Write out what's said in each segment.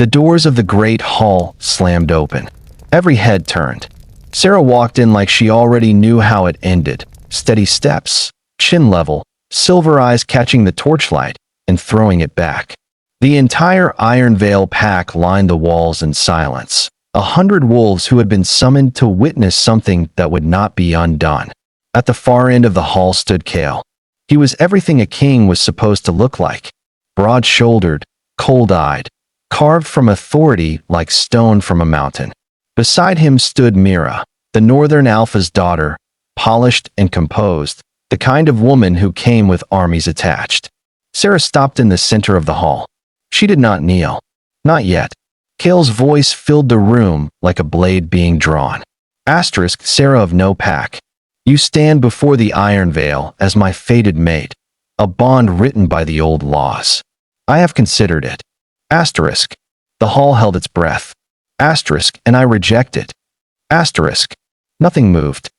The doors of the great hall slammed open. Every head turned. Sera walked in like she already knew how it ended. Steady steps, chin level, silver eyes catching the torchlight and throwing it back. The entire Iron Veil pack lined the walls in silence. 100 wolves who had been summoned to witness something that would not be undone. At the far end of the hall stood Kale. He was everything a king was supposed to look like. Broad-shouldered, cold-eyed, carved from authority like stone from a mountain. Beside him stood Mira, the Northern Alpha's daughter, polished and composed, the kind of woman who came with armies attached. Sera stopped in the center of the hall. She did not kneel. Not yet. Kale's voice filled the room like a blade being drawn. Sera of no pack. You stand before the Iron Veil as my fated mate, a bond written by the old laws. I have considered it. The hall held its breath. And I reject it. Nothing moved.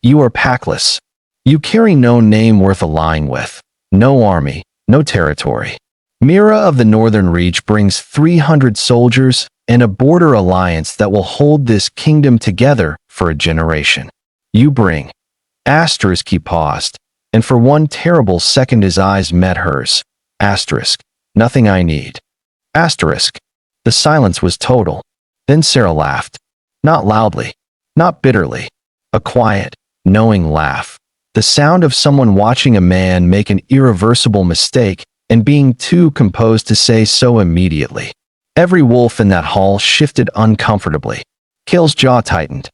You are packless. You carry no name worth allying with, no army, no territory. Mira of the Northern Reach brings 300 soldiers and a border alliance that will hold this kingdom together for a generation. You bring. He paused, and for one terrible second his eyes met hers. Nothing I need. The silence was total. Then Sera laughed. Not loudly, not bitterly. A quiet, knowing laugh. The sound of someone watching a man make an irreversible mistake and being too composed to say so immediately. Every wolf in that hall shifted uncomfortably. Kale's jaw tightened.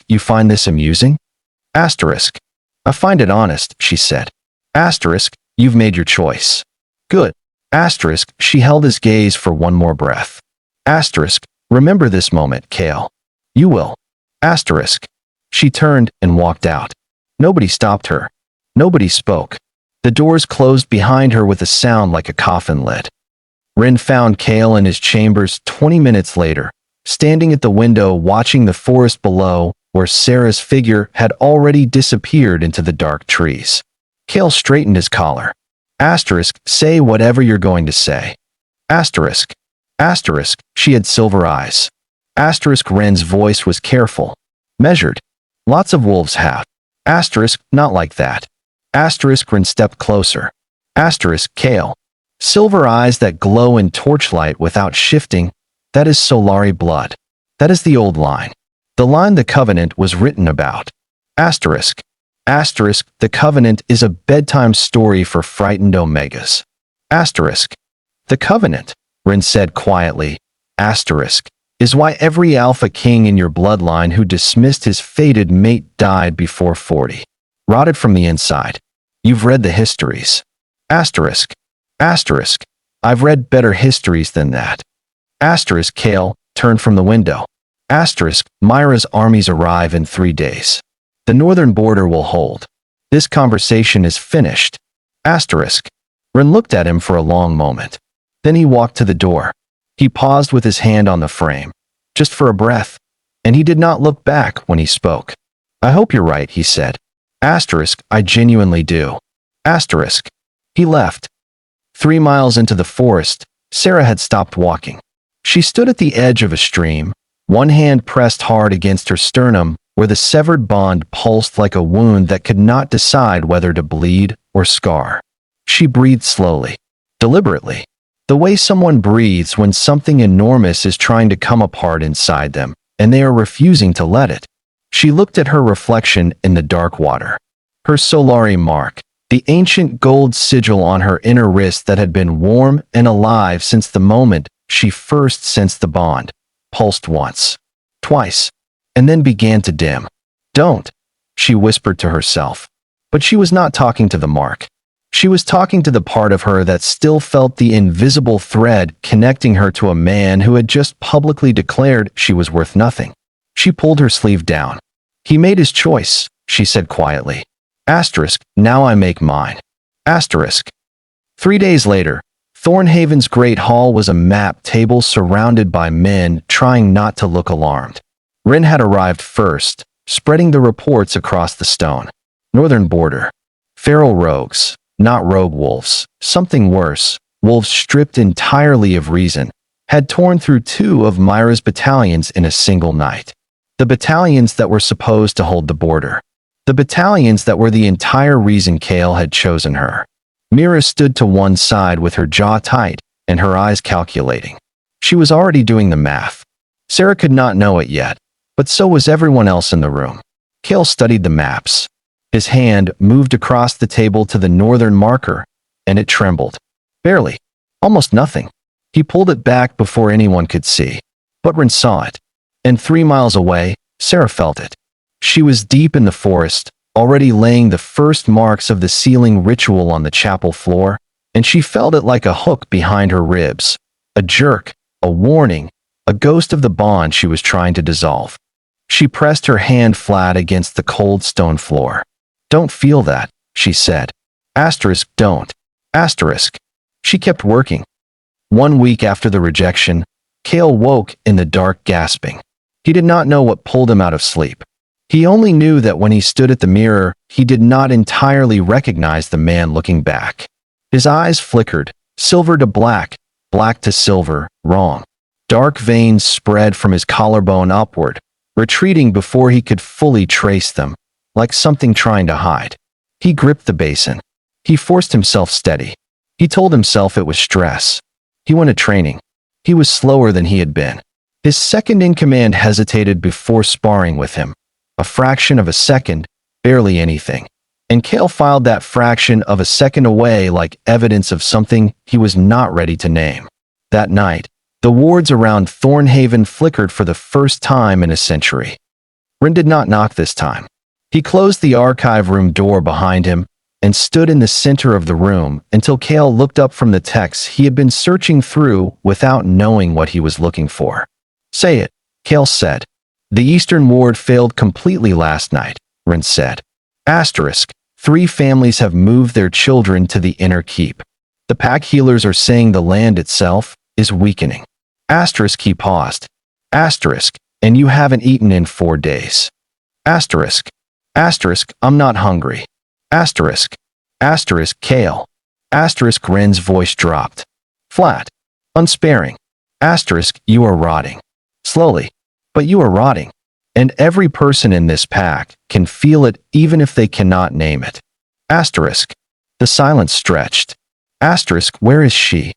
You find this amusing? I find it honest, she said. You've made your choice. Good. She held his gaze for one more breath. Remember this moment, Kale. You will. She turned and walked out. Nobody stopped her. Nobody spoke. The doors closed behind her with a sound like a coffin lid. Rin found Kale in his chambers 20 minutes later, standing at the window watching the forest below where Sera's figure had already disappeared into the dark trees. Kale straightened his collar. Say whatever you're going to say. She had silver eyes. Ren's voice was careful. Measured. Lots of wolves have. Not like that. Rin stepped closer. Kale. Silver eyes that glow in torchlight without shifting. That is Solari blood. That is the old line. The line the Covenant was written about. The Covenant is a bedtime story for frightened Omegas. The Covenant, Rin said quietly, is why every Alpha King in your bloodline who dismissed his fated mate died before 40. Rotted from the inside. You've read the histories. I've read better histories than that. Kale turned from the window. Myra's armies arrive in 3 days. The northern border will hold. This conversation is finished. Rin looked at him for a long moment. Then he walked to the door. He paused with his hand on the frame, just for a breath, and he did not look back when he spoke. I hope you're right, he said. I genuinely do. He left. 3 miles into the forest, Sera had stopped walking. She stood at the edge of a stream, one hand pressed hard against her sternum, where the severed bond pulsed like a wound that could not decide whether to bleed or scar. She breathed slowly, deliberately, the way someone breathes when something enormous is trying to come apart inside them, and they are refusing to let it. She looked at her reflection in the dark water. Her Solari mark, the ancient gold sigil on her inner wrist that had been warm and alive since the moment she first sensed the bond, pulsed once, twice, and then began to dim. Don't, she whispered to herself. But she was not talking to the mark. She was talking to the part of her that still felt the invisible thread connecting her to a man who had just publicly declared she was worth nothing. She pulled her sleeve down. He made his choice, she said quietly. Now I make mine. 3 days later, Thornhaven's Great Hall was a map table surrounded by men trying not to look alarmed. Rin had arrived first, spreading the reports across the stone. Northern border. Feral rogues, not rogue wolves. Something worse, wolves stripped entirely of reason, had torn through two of Myra's battalions in a single night. The battalions that were supposed to hold the border. The battalions that were the entire reason Kale had chosen her. Mira stood to one side with her jaw tight and her eyes calculating. She was already doing the math. Sera could not know it yet, but so was everyone else in the room. Kale studied the maps. His hand moved across the table to the northern marker, and it trembled. Barely. Almost nothing. He pulled it back before anyone could see. But Rin saw it. And 3 miles away, Sera felt it. She was deep in the forest, already laying the first marks of the sealing ritual on the chapel floor, and she felt it like a hook behind her ribs. A jerk, a warning, a ghost of the bond she was trying to dissolve. She pressed her hand flat against the cold stone floor. "Don't feel that," she said. Asterisk, don't. Asterisk. She kept working. 1 week after the rejection, Kale woke in the dark gasping. He did not know what pulled him out of sleep. He only knew that when he stood at the mirror, he did not entirely recognize the man looking back. His eyes flickered, silver to black, black to silver, wrong. Dark veins spread from his collarbone upward, retreating before he could fully trace them, like something trying to hide. He gripped the basin. He forced himself steady. He told himself it was stress. He went to training. He was slower than he had been. His second-in-command hesitated before sparring with him. A fraction of a second, barely anything. And Kale filed that fraction of a second away like evidence of something he was not ready to name. That night, the wards around Thornhaven flickered for the first time in a century. Rin did not knock this time. He closed the archive room door behind him and stood in the center of the room until Kale looked up from the texts he had been searching through without knowing what he was looking for. "Say it," Kale said. "The Eastern Ward failed completely last night," Rin said. Asterisk, 3 families have moved their children to the inner keep. The pack healers are saying the land itself is weakening. Asterisk, he paused. Asterisk, and you haven't eaten in 4 days. Asterisk. Asterisk, I'm not hungry. Asterisk. Asterisk, Kale. Asterisk, Rin's voice dropped. Flat. Unsparing. Asterisk, you are rotting. Slowly. But you are rotting. And every person in this pack can feel it even if they cannot name it. Asterisk. The silence stretched. Asterisk, where is she?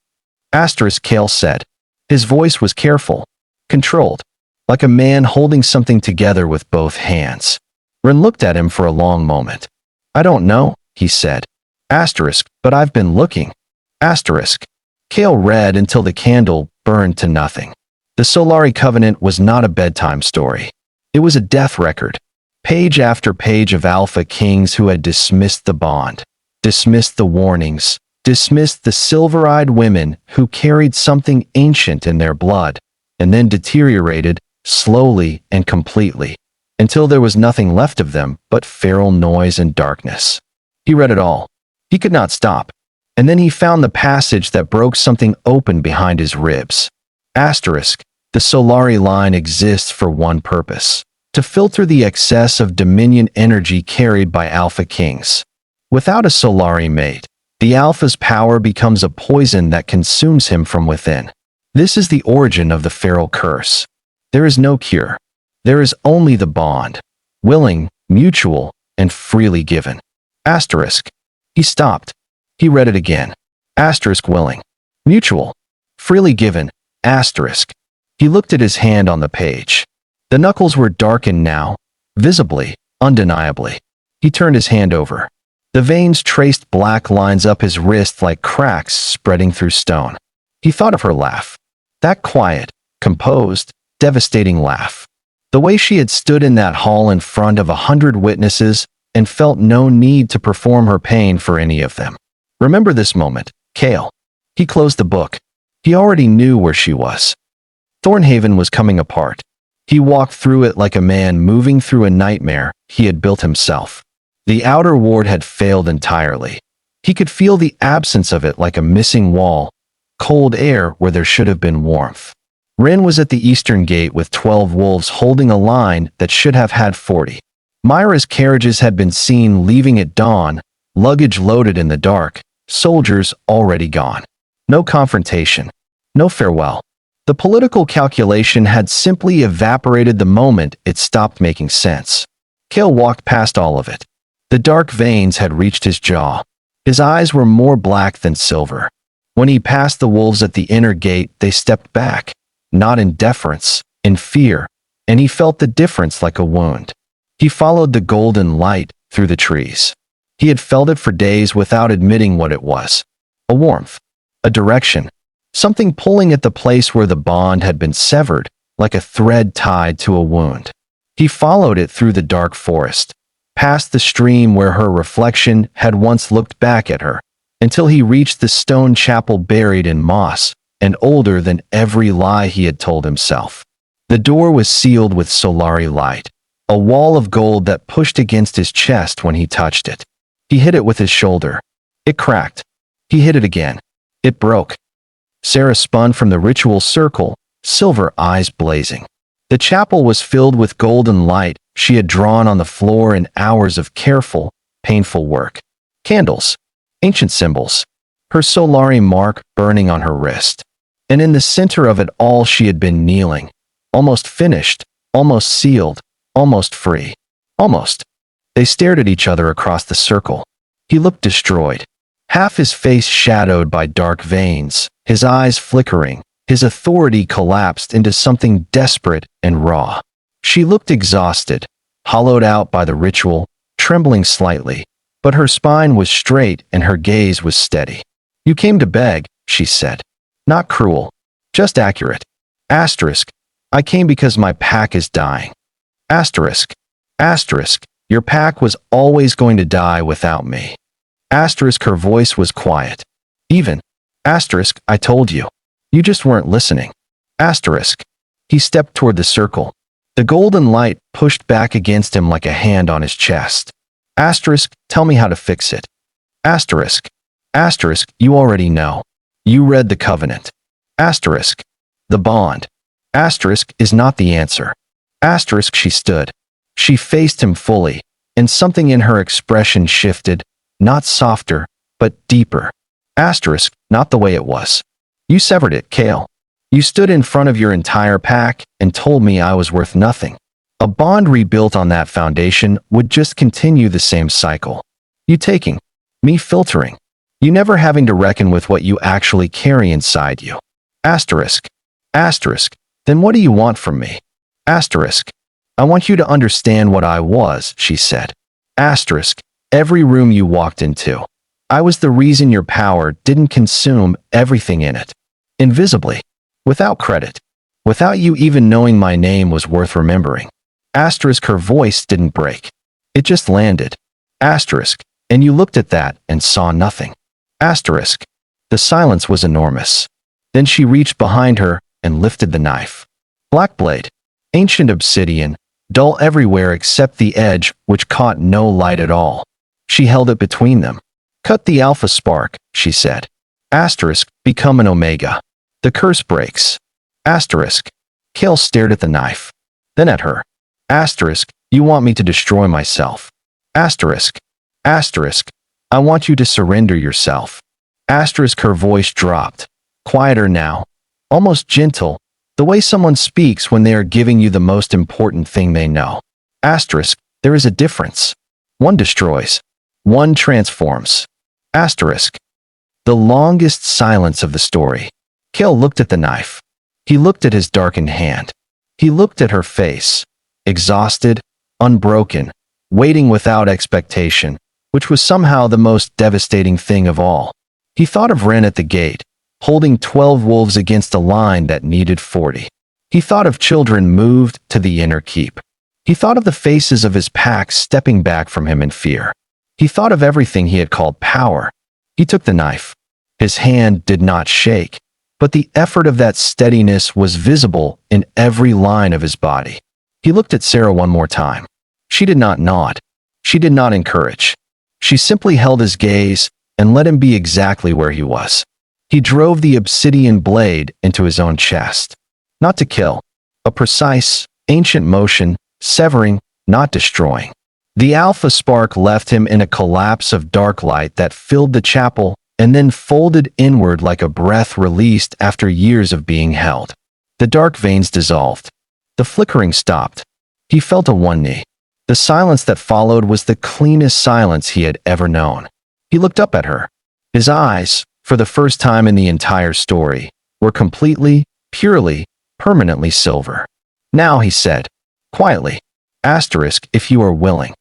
Asterisk, Kale said. His voice was careful, controlled, like a man holding something together with both hands. Rin looked at him for a long moment. I don't know, he said. Asterisk, but I've been looking. Asterisk. Kale read until the candle burned to nothing. The Solari Covenant was not a bedtime story. It was a death record. Page after page of Alpha Kings who had dismissed the bond, dismissed the warnings, dismissed the silver-eyed women who carried something ancient in their blood, and then deteriorated, slowly and completely, until there was nothing left of them but feral noise and darkness. He read it all. He could not stop. And then he found the passage that broke something open behind his ribs. Asterisk. The Solari line exists for one purpose: to filter the excess of Dominion energy carried by Alpha Kings. Without a Solari mate, the Alpha's power becomes a poison that consumes him from within. This is the origin of the feral curse. There is no cure. There is only the bond, willing, mutual, and freely given. Asterisk. He stopped. He read it again. Asterisk, willing, mutual, freely given. Asterisk. He looked at his hand on the page. The knuckles were darkened now, visibly, undeniably. He turned his hand over. The veins traced black lines up his wrist like cracks spreading through stone. He thought of her laugh. That quiet, composed, devastating laugh. The way she had stood in that hall in front of 100 witnesses and felt no need to perform her pain for any of them. Remember this moment, Kale. He closed the book. He already knew where she was. Thornhaven was coming apart. He walked through it like a man moving through a nightmare he had built himself. The outer ward had failed entirely. He could feel the absence of it like a missing wall, cold air where there should have been warmth. Rin was at the eastern gate with 12 wolves holding a line that should have had 40. Myra's carriages had been seen leaving at dawn, luggage loaded in the dark, soldiers already gone. No confrontation. No farewell. The political calculation had simply evaporated the moment it stopped making sense. Kale walked past all of it. The dark veins had reached his jaw. His eyes were more black than silver. When he passed the wolves at the inner gate, they stepped back, not in deference, in fear, and he felt the difference like a wound. He followed the golden light through the trees. He had felt it for days without admitting what it was. A warmth, a direction, something pulling at the place where the bond had been severed, like a thread tied to a wound. He followed it through the dark forest, past the stream where her reflection had once looked back at her, until he reached the stone chapel buried in moss and older than every lie he had told himself. The door was sealed with solari light, a wall of gold that pushed against his chest when he touched it. He hit it with his shoulder. It cracked. He hit it again. It broke. Sera spun from the ritual circle, silver eyes blazing. The chapel was filled with golden light she had drawn on the floor in hours of careful, painful work. Candles, ancient symbols, her solari mark burning on her wrist. And in the center of it all she had been kneeling, almost finished, almost sealed, almost free. Almost. They stared at each other across the circle. He looked destroyed, half his face shadowed by dark veins, his eyes flickering. His authority collapsed into something desperate and raw. She looked exhausted, hollowed out by the ritual, trembling slightly, but her spine was straight and her gaze was steady. "You came to beg," she said. "Not cruel, just accurate. Asterisk, I came because my pack is dying. Asterisk, asterisk, your pack was always going to die without me. Asterisk, her voice was quiet. Even. Asterisk, I told you. You just weren't listening. Asterisk." He stepped toward the circle. The golden light pushed back against him like a hand on his chest. Asterisk, tell me how to fix it. Asterisk. Asterisk, you already know. You read the covenant. Asterisk. The bond. Asterisk is not the answer. Asterisk, she stood. She faced him fully, and something in her expression shifted, not softer, but deeper. Asterisk, not the way it was. You severed it, Kale. You stood in front of your entire pack and told me I was worth nothing. A bond rebuilt on that foundation would just continue the same cycle. You taking, me filtering, you never having to reckon with what you actually carry inside you. Asterisk. Asterisk. Then what do you want from me? Asterisk. I want you to understand what I was, she said. Asterisk. Every room you walked into. I was the reason your power didn't consume everything in it. Invisibly. Without credit. Without you even knowing my name was worth remembering. Asterisk, her voice didn't break. It just landed. Asterisk. And you looked at that and saw nothing. Asterisk. The silence was enormous. Then she reached behind her and lifted the knife. Black blade. Ancient obsidian, dull everywhere except the edge which caught no light at all. She held it between them. Cut the alpha spark, she said. Asterisk, become an omega. The curse breaks. Asterisk. Kale stared at the knife. Then at her. Asterisk, you want me to destroy myself. Asterisk. Asterisk. I want you to surrender yourself. Asterisk, her voice dropped. Quieter now. Almost gentle. The way someone speaks when they are giving you the most important thing they know. Asterisk, there is a difference. One destroys. One transforms. Asterisk. The longest silence of the story. Kale looked at the knife. He looked at his darkened hand. He looked at her face. Exhausted, unbroken, waiting without expectation, which was somehow the most devastating thing of all. He thought of Ren at the gate, holding 12 wolves against a line that needed 40. He thought of children moved to the inner keep. He thought of the faces of his pack stepping back from him in fear. He thought of everything he had called power. He took the knife. His hand did not shake, but the effort of that steadiness was visible in every line of his body. He looked at Sera one more time. She did not nod. She did not encourage. She simply held his gaze and let him be exactly where he was. He drove the obsidian blade into his own chest. Not to kill. A precise, ancient motion, severing, not destroying. The alpha spark left him in a collapse of dark light that filled the chapel and then folded inward like a breath released after years of being held. The dark veins dissolved. The flickering stopped. He fell to one knee. The silence that followed was the cleanest silence he had ever known. He looked up at her. His eyes, for the first time in the entire story, were completely, purely, permanently silver. Now he said, quietly, asterisk if you are willing.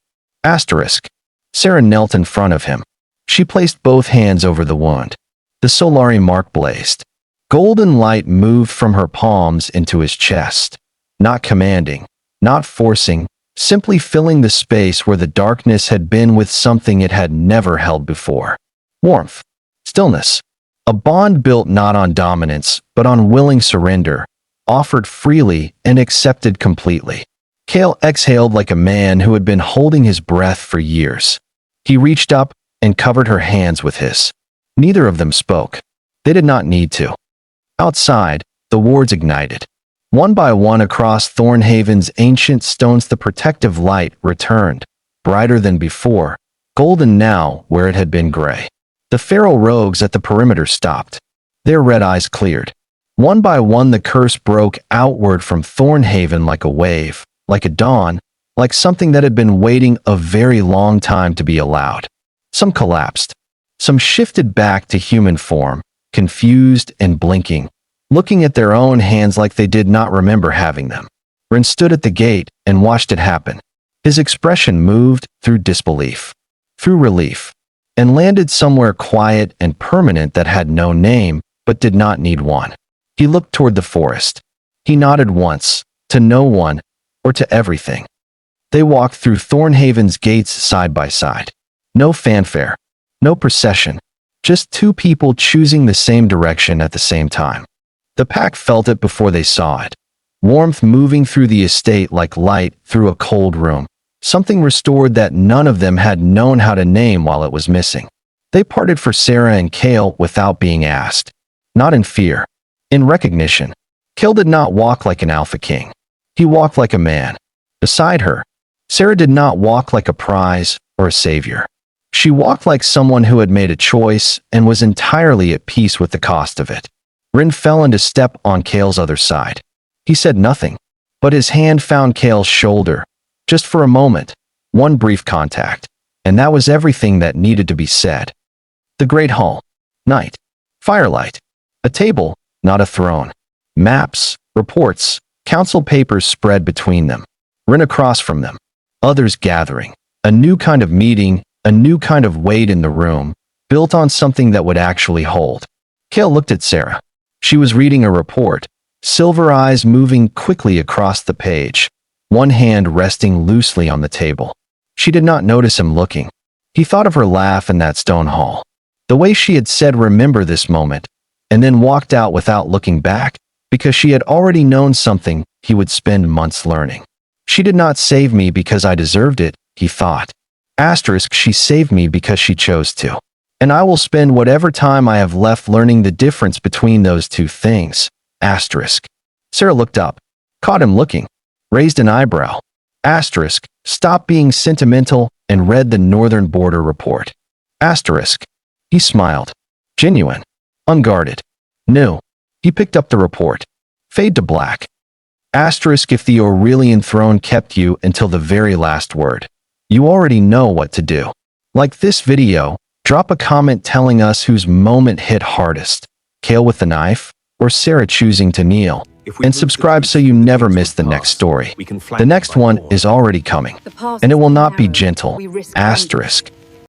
Asterisk. Sera knelt in front of him. She placed both hands over the wound. The Solari mark blazed. Golden light moved from her palms into his chest. Not commanding, not forcing, simply filling the space where the darkness had been with something it had never held before. Warmth. Stillness. A bond built not on dominance, but on willing surrender, offered freely and accepted completely. Kale exhaled like a man who had been holding his breath for years. He reached up and covered her hands with his. Neither of them spoke. They did not need to. Outside, the wards ignited. One by one across Thornhaven's ancient stones the protective light returned, brighter than before, golden now where it had been gray. The feral rogues at the perimeter stopped. Their red eyes cleared. One by one the curse broke outward from Thornhaven like a wave, like a dawn, like something that had been waiting a very long time to be allowed. Some collapsed. Some shifted back to human form, confused and blinking, looking at their own hands like they did not remember having them. Rin stood at the gate and watched it happen. His expression moved through disbelief, through relief, and landed somewhere quiet and permanent that had no name, but did not need one. He looked toward the forest. He nodded once, to no one, or to everything. They walked through Thornhaven's gates side by side. No fanfare, no procession, just two people choosing the same direction at the same time. The pack felt it before they saw it. Warmth moving through the estate like light through a cold room. Something restored that none of them had known how to name while it was missing. They parted for Sera and Kale without being asked. Not in fear. In recognition. Kale did not walk like an alpha king. He walked like a man. Beside her, Sera did not walk like a prize or a savior. She walked like someone who had made a choice and was entirely at peace with the cost of it. Rin fell into step on Kale's other side. He said nothing, but his hand found Kale's shoulder, just for a moment, one brief contact, and that was everything that needed to be said. The great hall. Night. Firelight. A table, not a throne. Maps, reports, council papers spread between them. Rin across from them. Others gathering. A new kind of meeting, a new kind of weight in the room, built on something that would actually hold. Kale looked at Sera. She was reading a report, silver eyes moving quickly across the page, one hand resting loosely on the table. She did not notice him looking. He thought of her laugh in that stone hall. The way she had said remember this moment, and then walked out without looking back, because she had already known something he would spend months learning. She did not save me because I deserved it, he thought. Asterisk, she saved me because she chose to. And I will spend whatever time I have left learning the difference between those two things. Asterisk. Sera looked up, caught him looking, raised an eyebrow. Asterisk, stopped being sentimental and read the Northern Border report. Asterisk. He smiled. Genuine. Unguarded. New. He picked up the report. Fade to black. Asterisk, if the Aurelian throne kept you until the very last word, you already know what to do. Like this video, drop a comment telling us whose moment hit hardest, Kale with the knife, or Sera choosing to kneel. And subscribe so you never miss the next story. The next one is already coming, and it will not be gentle. Asterisk.